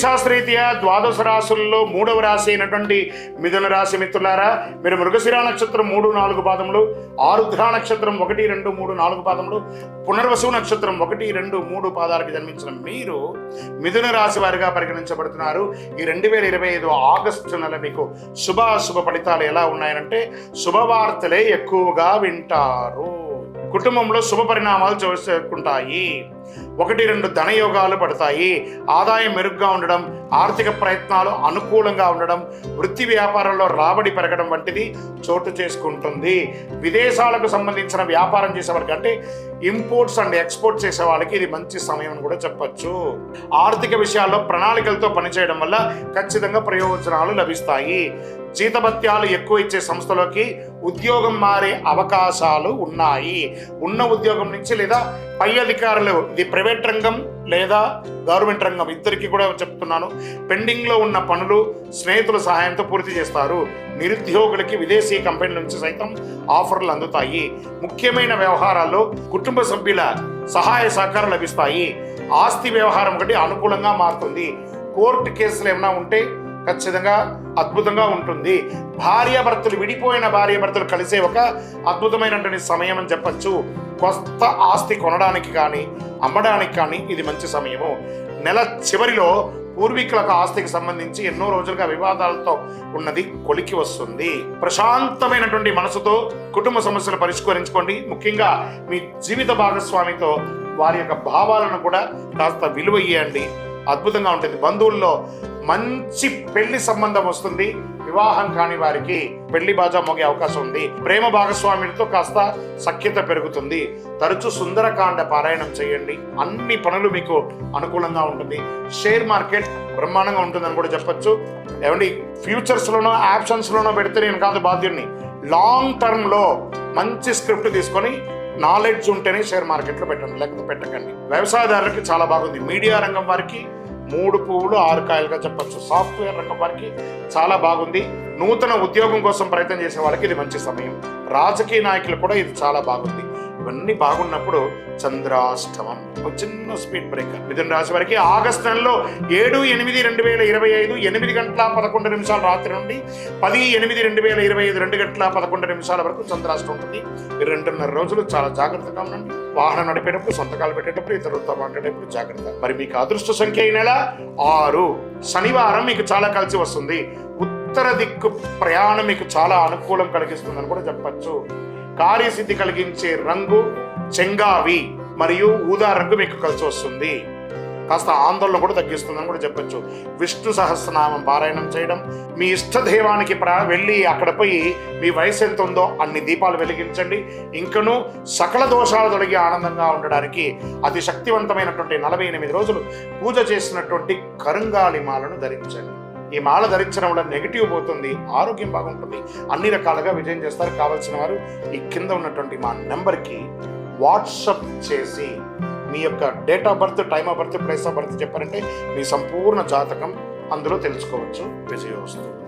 శాస్త్రరీత్యా ద్వాదశ రాశుల్లో 3వ రాశి అయినటువంటి మిథున రాశి మిత్రులారా, మీరు మృగశిర నక్షత్రం 3, 4 పాదములు, ఆరుద్ర నక్షత్రం 1, 2, 3, 4 పాదములు, పునర్వసు నక్షత్రం 1, 2, 3 పాదాలకు జన్మించిన మీరు మిథున రాశి వారిగా పరిగణించబడుతున్నారు. ఈ 2025 ఆగస్టు నెల మీకు శుభాశుభ ఫలితాలు ఎలా ఉన్నాయంటే, శుభవార్తలే ఎక్కువగా వింటారు. కుటుంబంలో శుభ పరిణామాలు చేసుకుంటాయి. 1, 2 ధనయోగాలు పడతాయి. ఆదాయం మెరుగ్గా ఉండడం, ఆర్థిక ప్రయత్నాలు అనుకూలంగా ఉండడం, వృత్తి వ్యాపారంలో రాబడి పెరగడం వంటిది చోటు చేసుకుంటుంది. విదేశాలకు సంబంధించిన వ్యాపారం చేసేవారికి, అంటే ఇంపోర్ట్స్ అండ్ ఎక్స్పోర్ట్ చేసే వాళ్ళకి ఇది మంచి సమయం అని కూడా చెప్పచ్చు. ఆర్థిక విషయాల్లో ప్రణాళికలతో పనిచేయడం వల్ల ఖచ్చితంగా ప్రయోజనాలు లభిస్తాయి. జీతభత్యాలు ఎక్కువ ఇచ్చే సంస్థలోకి ఉద్యోగం మారే అవకాశాలు ఉన్నాయి. ఉన్న ఉద్యోగం నుంచి లేదా పై అధికారులు, ఇది ప్రైవేట్ రంగం లేదా గవర్నమెంట్ రంగం, ఇద్దరికి కూడా చెప్తున్నాను, పెండింగ్లో ఉన్న పనులు స్నేహితుల సహాయంతో పూర్తి చేస్తారు. నిరుద్యోగులకి విదేశీ కంపెనీల నుంచి సైతం ఆఫర్లు అందుతాయి. ముఖ్యమైన వ్యవహారాల్లో కుటుంబ సభ్యుల సహాయ సహకారం లభిస్తాయి. ఆస్తి వ్యవహారం ఒకటి అనుకూలంగా మారుతుంది. కోర్టు కేసులు ఏమైనా ఉంటే ఖచ్చితంగా అద్భుతంగా ఉంటుంది. భార్యాభర్తలు, విడిపోయిన భార్యాభర్తలు కలిసే ఒక అద్భుతమైనటువంటి సమయం అని చెప్పచ్చు. కొత్త ఆస్తి కొనడానికి కానీ అమ్మడానికి కానీ ఇది మంచి సమయము. నెల చివరిలో పూర్వీకులకు ఆస్తికి సంబంధించి ఎన్నో రోజులుగా వివాదాలతో ఉన్నది కొలికి వస్తుంది. ప్రశాంతమైనటువంటి మనసుతో కుటుంబ సమస్యలు పరిష్కరించుకోండి. ముఖ్యంగా మీ జీవిత భాగస్వామితో వారి యొక్క భావాలను కూడా కాస్త విలువ ఇవ్వండి. అద్భుతంగా ఉంటుంది. బంధువుల్లో మంచి పెళ్లి సంబంధం వస్తుంది. వివాహం కాని వారికి పెళ్లి బాజా మోగే అవకాశం ఉంది. ప్రేమ భాగస్వామితో కాస్త సఖ్యత పెరుగుతుంది. తరచూ సుందరకాండ పారాయణం చేయండి. అన్ని పనులు మీకు అనుకూలంగా ఉంటుంది. షేర్ మార్కెట్ బ్రహ్మాండంగా ఉంటుందని కూడా చెప్పచ్చు. ఏమండి, ఫ్యూచర్స్లోనో ఆప్షన్స్లోనో పెడితే నేను కాదు బాధ్యుడిని. లాంగ్ టర్మ్లో మంచి స్క్రిప్ట్ తీసుకొని నాలెడ్జ్ ఉంటేనే షేర్ మార్కెట్లో పెట్టండి, లేకపోతే పెట్టకండి. వ్యవసాయదారులకి చాలా బాగుంది. మీడియా రంగం వారికి 3 పువ్వులు 6 కాయలుగా చెప్పచ్చు. సాఫ్ట్వేర్ రంగం వారికి చాలా బాగుంది. నూతన ఉద్యోగం కోసం ప్రయత్నం చేసే వాళ్ళకి ఇది మంచి సమయం. రాజకీయ నాయకులు కూడా ఇది చాలా బాగుంది. ఇవన్నీ బాగున్నప్పుడు చంద్రాష్టమం ఒక చిన్న స్పీడ్ బ్రేకర్. మిథున రాశి వారికి ఆగస్టు నెలలో 7/8/2025 8:11 రాత్రి నుండి 10/8/2025 2:11 వరకు చంద్రాష్టమం ఉంటుంది. 2.5 రోజులు చాలా జాగ్రత్తగా ఉండండి. వాహనం నడిపేటప్పుడు, సొంతకాలు పెట్టేటప్పుడు, ఇతరులతో మాట్లాడేటప్పుడు జాగ్రత్త. మరి మీకు అదృష్ట సంఖ్య ఈ నెల 6. శనివారం మీకు చాలా కలిసి వస్తుంది. ఉత్తర దిక్కు ప్రయాణం మీకు చాలా అనుకూలం కలిగిస్తుందని కూడా చెప్పచ్చు. కార్యసిద్ధి కలిగించే రంగు చెంగావి మరియు ఊదా రంగు మీకు కలిసి వస్తుంది. కాస్త ఆందోళన కూడా తగ్గిస్తుందని కూడా చెప్పచ్చు. విష్ణు సహస్రనామం పారాయణం చేయడం, మీ ఇష్టదైవానికి వెళ్ళి అక్కడ పోయి మీ వయసు ఎంత ఉందో అన్ని దీపాలు వెలిగించండి. ఇంకనూ సకల దోషాలు తొలగి ఆనందంగా ఉండడానికి అతి శక్తివంతమైనటువంటి 48 రోజులు పూజ చేసినటువంటి కరుంగాలి మాలను ధరించండి. ఈ మాల ధరించడం వల్ల నెగిటివ్ పోతుంది, ఆరోగ్యం బాగుంటుంది, అన్ని రకాలుగా విజయం చేస్తారు. కావాల్సిన వారు ఈ కింద ఉన్నటువంటి మా నెంబర్కి వాట్సప్ చేసి మీ యొక్క date of birth, time of birth, place of birth చెప్పారంటే మీ సంపూర్ణ జాతకం అందులో తెలుసుకోవచ్చు. విజయోస్తు.